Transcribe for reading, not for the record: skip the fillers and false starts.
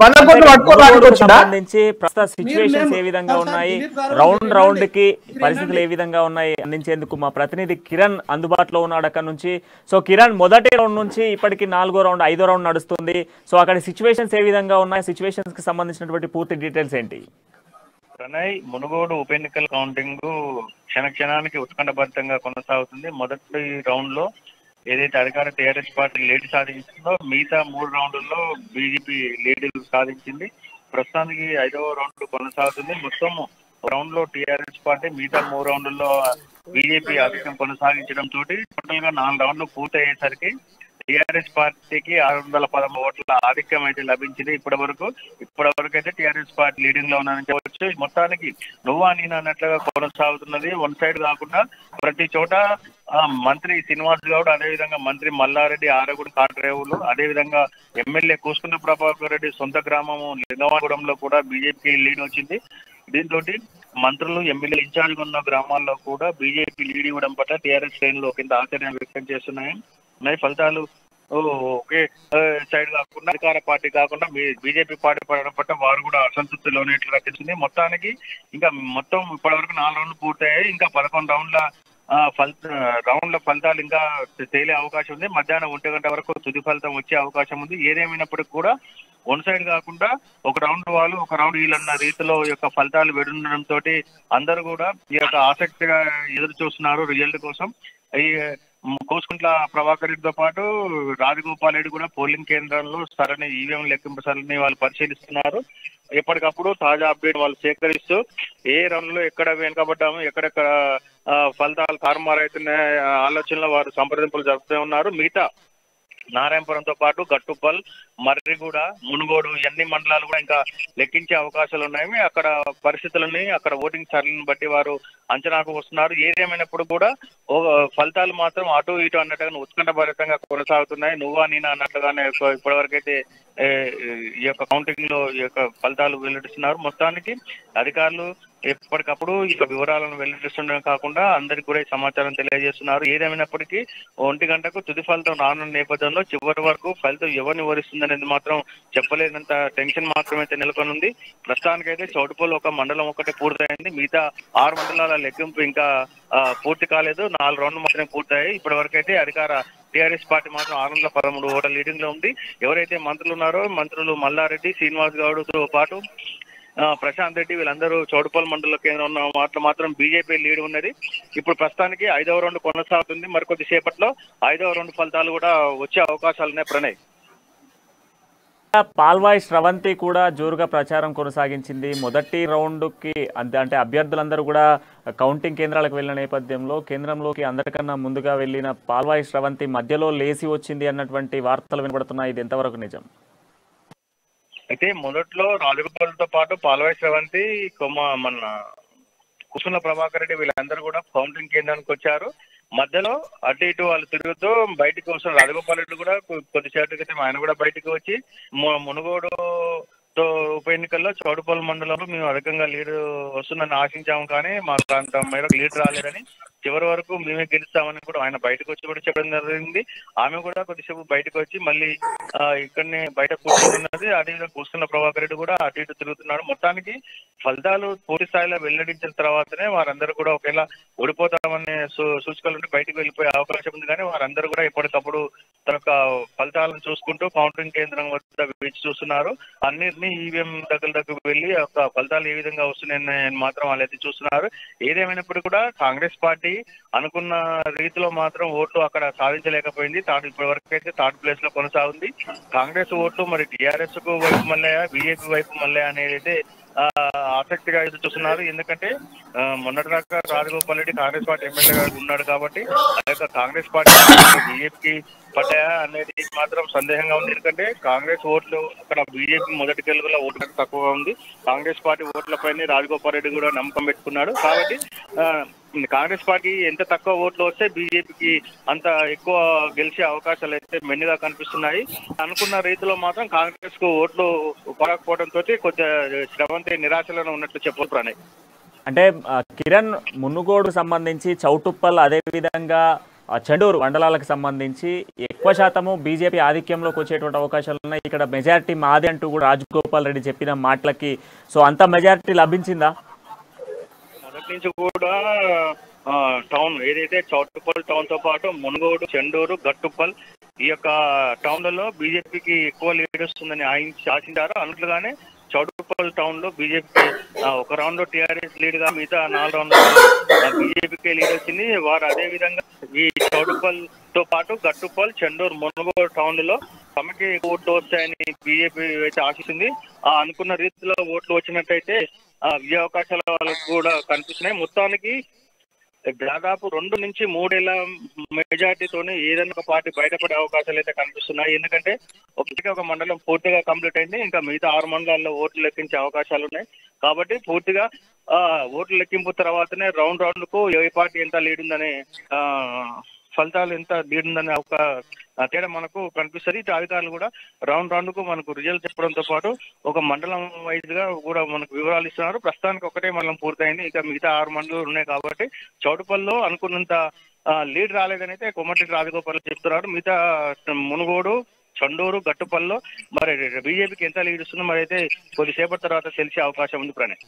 మునుగోడుకు సంబంధించి ప్రస్తుత సిచ్యువేషన్స్ ఏ విధంగా ఉన్నాయి, రౌండ్ కి పరిస్థితులు ఏ విధంగా ఉన్నాయి అందించేందుకు మా ప్రతినిధి కిరణ్ అందుబాటులో ఉన్నాడు అక్కడ నుంచి. సో కిరణ్, మొదటి రౌండ్ నుంచి ఇప్పటికి 4వ రౌండ్ 5వ రౌండ్ నడుస్తుంది. సో అక్కడ సిచ్యువేషన్స్ ఏ విధంగా ఉన్నాయి, సిచ్యువేషన్స్ కి సంబంధించినటువంటి పూర్తి డీటెయిల్స్ ఏంటి? ప్రణయ్, మునుగోడు ఉప ఎన్నికల కౌంటింగ్ క్షణానికి ఉత్కంఠభరితంగా కొనసాగుతుంది. మొదటి రౌండ్ లో ఏదైతే అధికార టీఆర్ఎస్ పార్టీ లీడ్ సాధించిందో మిగతా 3 రౌండ్లలో బీజేపీ లీడ్ సాధించింది. ప్రస్తుతానికి 5వ రౌండ్ కొనసాగుతుంది. మొత్తం రౌండ్ లో టీఆర్ఎస్ పార్టీ, మిగతా 3 రౌండ్లలో బీజేపీ ఆధిక్యం కొనసాగించడంతో టోటల్ గా 4 రౌండ్లు పూర్తయ్యేసరికి టీఆర్ఎస్ పార్టీకి 613 ఓట్ల ఆధిక్యం అయితే లభించింది. ఇప్పటి వరకు అయితే టీఆర్ఎస్ పార్టీ లీడింగ్ లో ఉందని చెప్పవచ్చు. మొత్తానికి నువ్వా నేను అన్నట్లుగా కొనసాగుతున్నది. వన్ సైడ్ కాకుండా ప్రతి చోట మంత్రి శ్రీనివాస్ గౌడ్, అదేవిధంగా మంత్రి మల్లారెడ్డి, ఆరగుడి కాట్రేవులు, అదేవిధంగా ఎమ్మెల్యే కూసుకున్న ప్రభాకర్ రెడ్డి సొంత గ్రామము లింగవాగూడెంలో కూడా బీజేపీ లీడ్ వచ్చింది. దీంతో మంత్రులు, ఎమ్మెల్యేలు ఇన్ఛార్జ్ ఉన్న గ్రామాల్లో కూడా బీజేపీ లీడ్ ఇవ్వడం పట్ల టీఆర్ఎస్ శ్రేణులు కింద ఆశ్చర్యం వ్యక్తం చేస్తున్నాయి. ఫలితాలు ఒకే సైడ్ కాకుండా అధికార పార్టీ కాకుండా బీజేపీ పార్టీ పడడం పట్ల వారు కూడా అసంతృప్తి లోనేట్లు కట్టించింది. మొత్తానికి ఇంకా మొత్తం ఇప్పటివరకు 4 రౌండ్లు పూర్తయ్యాయి. ఇంకా 11 రౌండ్ల ఫలితాలు ఇంకా తేలే అవకాశం ఉంది. మధ్యాహ్నం 1 గంట వరకు తుది ఫలితం వచ్చే అవకాశం ఉంది. ఏదేమైనప్పటికీ కూడా వన్ సైడ్ కాకుండా ఒక రౌండ్ వాళ్ళు ఒక రౌండ్ వీళ్ళన్న రీతిలో యొక్క ఫలితాలు వెడుండడంతో అందరూ కూడా ఈ యొక్క ఆసక్తిగా ఎదురు చూస్తున్నారు రిజల్ట్ కోసం. ఈ కోసుకుంట్ల ప్రభాకర్ రెడ్డితో పాటు రాజగోపాల్ రెడ్డి కూడా పోలింగ్ కేంద్రాల్లో సరైన ఈవీఎం లెక్కింపు సరళిని వాళ్ళు పరిశీలిస్తున్నారు. ఎప్పటికప్పుడు తాజా అప్డేట్ వాళ్ళు సేకరిస్తూ ఏ రౌండ్ లో ఎక్కడ వెనుకబడ్డాము, ఎక్కడెక్కడ ఫలితాలు తారుమారైతున్న ఆలోచనలో వారు సంప్రదింపులు జరుపుతూ ఉన్నారు. మిగతా నారాయణపురంతో పాటు గట్టుప్పల్, మర్రిగూడ, మునుగోడు అన్ని మండలాలు కూడా ఇంకా లెక్కించే అవకాశాలు ఉన్నాయి. అక్కడ పరిస్థితులని, అక్కడ ఓటింగ్ సరళిని బట్టి వారు అంచనాకు వస్తున్నారు. ఏదేమైనప్పుడు కూడా ఫలితాలు మాత్రం అటు ఇటు అన్నట్టుగా ఉత్కంఠభరితంగా కొనసాగుతున్నాయి. నువ్వా నేనా అన్నట్లుగానే ఇప్పటివరకైతే ఈ యొక్క కౌంటింగ్ లో ఈ యొక్క ఫలితాలు వెల్లడిస్తున్నారు. మొత్తానికి అధికారులు ఎప్పటికప్పుడు ఈ వివరాలను వెల్లడిస్తుండడం కాకుండా అందరికి కూడా సమాచారం తెలియజేస్తున్నారు. ఏదేమైనప్పటికీ 1 గంటకు తుది ఫలితం రానున్న నేపథ్యంలో చివరి వరకు ఫలితం ఎవరిని వరిస్తుంది అనేది మాత్రం చెప్పలేనంత టెన్షన్ మాత్రమైతే నెలకొనుంది. ప్రస్తుతానికైతే చౌటుపల్లి ఒక మండలం ఒకటి పూర్తయింది. మిగతా 6 మండలాల లెక్కింపు ఇంకా పూర్తి కాలేదు. 4 రౌండ్లు మాత్రమే పూర్తయ్యాయి. ఇప్పటి వరకు అయితే అధికార టీఆర్ఎస్ పార్టీ మాత్రం 613 ఓట్ల లీడింగ్ లో ఉంది. ఎవరైతే మంత్రులు ఉన్నారో మంత్రులు మల్లారెడ్డి, శ్రీనివాస్ గౌడ్తో పాటు ప్రశాంత్ రెడ్డి వీళ్ళందరూ చౌటుపల్లి మండల కేంద్రం ఉన్న వాటిలో మాత్రం బీజేపీ లీడ్ ఉన్నది. ఇప్పుడు ప్రస్తుతానికి 5వ రౌండ్ కొనసాగుతుంది. మరికొద్ది సేపట్లో 5వ రౌండ్ ఫలితాలు కూడా వచ్చే అవకాశాలు ఉన్నాయి. ప్రణయ్, పాల్వాయి శ్రవంతి కూడా జోరుగా ప్రచారం కొనసాగించింది. మొదటి రౌండ్కి అంటే అభ్యర్థులందరూ కూడా కౌంటింగ్ కేంద్రాలకు వెళ్ళిన నేపథ్యంలో కేంద్రంలోకి అందరికన్నా ముందుగా వెళ్ళిన పాల్వాయి శ్రవంతి మధ్యలో లేచి వచ్చింది అన్నటువంటి వార్తలు వినబడుతున్నాయి. ఇది ఎంతవరకు నిజం? అయితే మొదట్లో రాజగోపాల్తో పాటు పాల్వాయి శ్రవంతి, మన కుసుల ప్రభాకర్ రెడ్డి వీళ్ళందరూ కూడా కౌంటింగ్ కేంద్రానికి వచ్చారు. మధ్యలో అటు ఇటు వాళ్ళు తిరుగుతూ బయటకు వస్తున్న రాజగోపాల్ రెడ్డి కూడా కొద్దిసేపటి క్రితం ఆయన కూడా బయటకు వచ్చి మునుగోడు ఉప ఎన్నికల్లో చౌటుపల్లి మండలంలో మేము అధికంగా లీడ్ వస్తుందని ఆశించాము, కానీ మాకు అంత మేరకు లీడ్ రాలేదని, చివరి వరకు మేమే గెలుస్తామని కూడా ఆయన బయటకు వచ్చి కూడా చెప్పడం జరిగింది. ఆమె కూడా కొద్దిసేపు బయటకు వచ్చి మళ్ళీ ఇక్కడనే బయట కూర్చున్నది. అదేవిధంగా కూర్చున్న ప్రభాకర్ రెడ్డి కూడా అటు ఇటు తిరుగుతున్నాడు. మొత్తానికి ఫలితాలు పూర్తి స్థాయిలో వెల్లడించిన తర్వాతనే వారందరూ కూడా ఒకవేళ ఓడిపోతామనే సూచికలు ఉంటే బయటకు వెళ్ళిపోయే అవకాశం ఉంది. కానీ వారందరూ కూడా ఎప్పటికప్పుడు తన యొక్క ఫలితాలను చూసుకుంటూ కౌంటింగ్ కేంద్రం వద్ద వేచి చూస్తున్నారు. అన్నిటినీ ఈవీఎం దగ్గరకు వెళ్ళి ఒక ఫలితాలు ఏ విధంగా వస్తున్నాయని మాత్రం వాళ్ళైతే చూస్తున్నారు. ఏదేమైనప్పుడు కూడా కాంగ్రెస్ పార్టీ అనుకున్న రీతిలో మాత్రం ఓట్లు అక్కడ సాధించలేకపోయింది. ఇప్పటి వరకు అయితే 3rd ప్లేస్ లో కొనసాగుంది. కాంగ్రెస్ ఓట్లు మరి టీఆర్ఎస్ కు వైపు మళ్ళా, బీజేపీ వైపు మళ్ళా అనేది అయితే ఆసక్తిగా ఎదురు చూస్తున్నారు. ఎందుకంటే మొన్నటిదాకా రాజగోపాల్ రెడ్డి కాంగ్రెస్ పార్టీ ఎమ్మెల్యేగా ఉన్నాడు కాబట్టి ఆ యొక్క కాంగ్రెస్ పార్టీ బీజేపీకి పడ్డాయా అనేది మాత్రం సందేహంగా ఉంది. ఎందుకంటే కాంగ్రెస్ ఓట్లు అక్కడ బీజేపీ మొదటి గెలుగులో ఓట్లు తక్కువగా ఉంది. కాంగ్రెస్ పార్టీ ఓట్లపైనే రాజగోపాల్ రెడ్డి కూడా నమ్మకం పెట్టుకున్నాడు. కాబట్టి కాంగ్రెస్ పార్టీ ఎంత తక్కువ ఓట్లు వస్తే బీజేపీకి అంత ఎక్కువ గెలిచే అవకాశాలు అయితే మెండుగా కనిపిస్తున్నాయి. అనుకున్న రీతిలో మాత్రం కాంగ్రెస్ కు ఓట్లు పడకపోవడంతో కొద్దిగా శ్రవంతి నిరాశలో ఉన్నట్లు చెప్పారు. ప్రణయ్, అంటే కిరణ్, మునుగోడు సంబంధించి చౌటుప్పల్, అదేవిధంగా చెండూరు మండలాలకు సంబంధించి ఎక్కువ శాతము బీజేపీ ఆధిక్యంలోకి వచ్చేటువంటి అవకాశాలు ఉన్నాయి. ఇక్కడ మెజారిటీ మాది అంటూ కూడా రాజగోపాల్ రెడ్డి చెప్పిన మాటలకి సో అంత మెజారిటీ లభించిందా? మొదటి నుంచి కూడా టౌన్ ఏదైతే చౌటుప్పల్ టౌన్ తో పాటు మునుగోడు, చెండూరు, గట్టుప్పల్ ఈ యొక్క టౌన్లలో బీజేపీకి ఎక్కువ లీడ్ వస్తుందని ఆశించారు. అన్నట్లుగానే చౌటుప్పల్ టౌన్ లో బీజేపీ ఒక రౌండ్ లో టీఆర్ఎస్ లీడ్ గా మిగతా 4 రౌండ్ల బీజేపీకి లీడ్ వచ్చింది. వారు అదే విధంగా ఈ చౌటుప్పల్ తో పాటు గట్టుప్పల్, చెండూరు, మునుగోడు టౌన్ లో తమకి ఓట్లు వస్తాయని బీజేపీ అయితే ఆశిస్తుంది. అనుకున్న రీతిలో ఓట్లు వచ్చినట్టయితే విజయ అవకాశాలు వాళ్ళకు కూడా కనిపిస్తున్నాయి. మొత్తానికి దాదాపు 2 నుంచి 3 ఏళ్ల మెజార్టీతోనే ఏదైనా ఒక పార్టీ బయటపడే అవకాశాలు అయితే కనిపిస్తున్నాయి. ఎందుకంటే ఒక మండలం పూర్తిగా కంప్లీట్ అయింది. ఇంకా మిగతా 6 మండలాల్లో ఓట్లు లెక్కించే అవకాశాలు ఉన్నాయి. కాబట్టి పూర్తిగా ఓట్ల లెక్కింపు తర్వాతనే రౌండ్ కు ఏ పార్టీ ఎంత లీడ్ ఉందనే ఫలితాలు ఎంత లీడ్ ఉందనే ఒక తేడా మనకు కనిపిస్తుంది. ఇటు అధికారులు కూడా రౌండ్ కు మనకు రిజల్ట్ చెప్పడంతో పాటు ఒక మండలం వైజ్ గా కూడా మనకు వివరాలు ఇస్తున్నారు. ప్రస్తుతానికి ఒకటే మండలం పూర్తయింది. ఇక మిగతా 6 మండలాలు ఉన్నాయి. కాబట్టి చౌటుప్పల్లో అనుకున్నంత లీడ్ రాలేదని అయితే కొమ్మటి రాజగోపాల్ చెప్తున్నారు. మిగతా మునుగోడు, చండూరు, గట్టుపల్లో మరి బీజేపీకి ఎంత లీడ్ ఇస్తుందో మరి అయితే కొద్దిసేపటి తర్వాత తెలిసే అవకాశం ఉంది. ప్రణయ్.